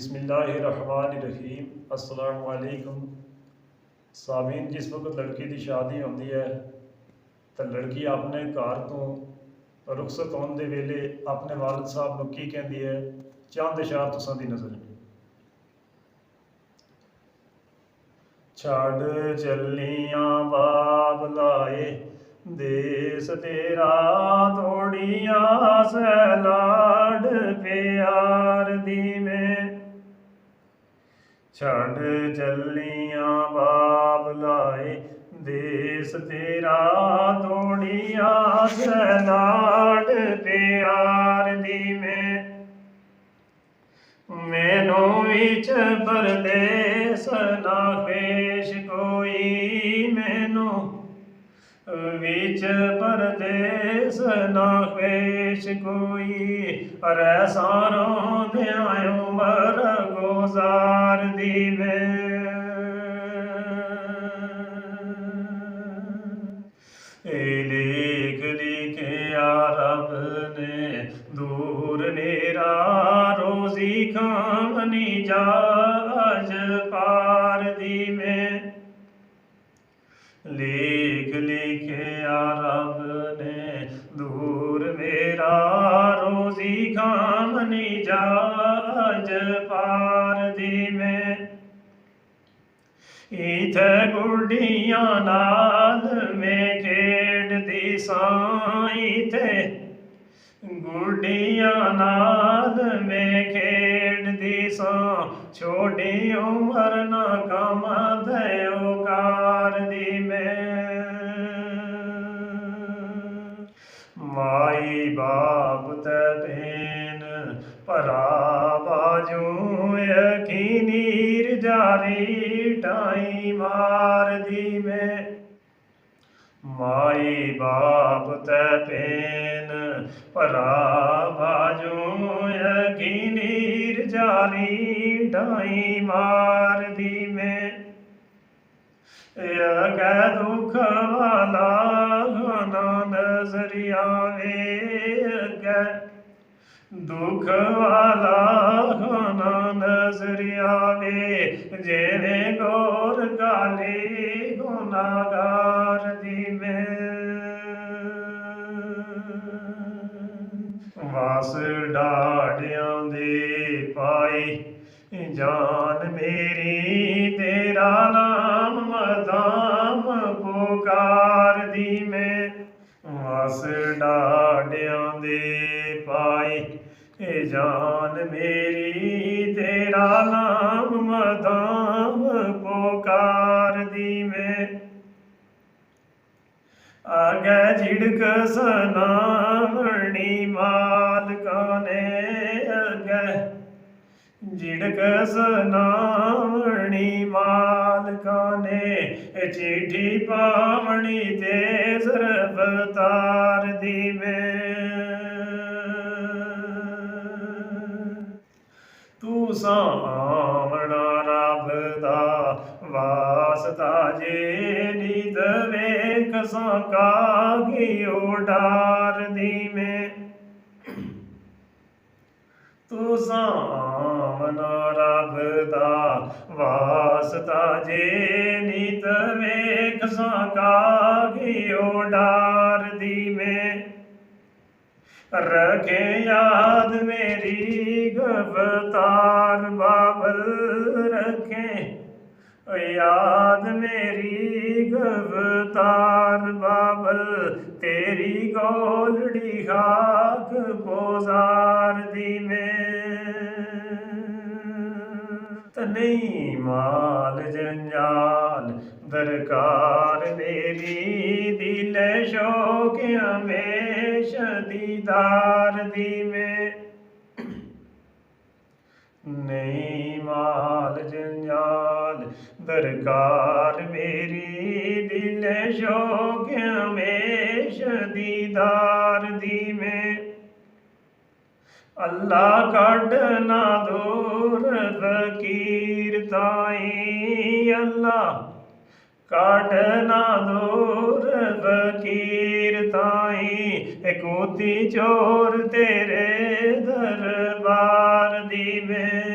بسم اللہ الرحمن الرحیم۔ السلام علیکم سامعین، جس وقت لڑکی کی شادی ہوتی ہے تو لڑکی اپنے گھر تو رخصت ہونے دے ویلے اپنے والد صاحب نو کی کہندی ہے، چند اشار تساں دی نظر۔ چھڑ چلیاں باب لائے دیس تیرا توڑیاں سے لاڈ پیار دی میں، چھڑ چلیاں باب لائے دیس تیرا توڑیاں سے لاڈ پیار دی میں، مینوں وچ پردیس نہ خیش کوئی، مینوں وچ پردیس نہ خیش کوئی، ریساں روندیاں عمر گزار دی میں، لکھ لکھیا رب نے دور نیرا روزی کھامنی جاج پار دی میں، لکھ لکھیا رب نے دور میرا روزی کھامنی جاج پار دی میں، ایتھے گڈیاں نال میں کھیڈ دی ساں، ایتھے گڈیاں نال میں کھیڈ دی ساں، چھوٹی عمر نہ کم دیو کار دی میں، مائی باپ تے بہن پرا باجوں یقینیر جاری ٹائی مار دی میں، مائی باپ تے بہن پرا باجوں یقینیر جاری ٹائی مار دی میں، اگے دکھ والا گانا نظر آوے، اگے دکھ والا گانا نظر آوے، جیویں گور کالی گناہگار دی میں، واس ڈاڈیاں دی پائی جان میری، تیرا نام مدام پکار دی میں، واس ڈاڈیاں دی پائی جان میری، تیرا نام مدام پکار دی میں، آگے جھڑک سناونی مالکاں نے، اگے جھڑک سناونی مالکاں نے، چٹھی پاونی تیز رفتار دی میں، تساں آونا رب دا واسطہ جے نیت ویکھ سکاگی اڈار دی میں، تساں آونا رب دا واسطہ جے نیت ویکھ سکاگی اڈار دی میں، رکھے یاد میری گفتار بابل، رکھے یاد میری گفتار بابل، تیری گولڑی خاک گزار دی میں، نہیں مال جنجال درکار میری، دل شوق ہمیشہ دیدار دی میں، نہیں مال جنجال درکار میری، دل شوق ہمیشہ دیدار دی میں، اللہ کڈنا دور فقیر تائیں، اللہ کڈنا دور فقیر تائیں، کوتی چور تیرے دربار دی میں،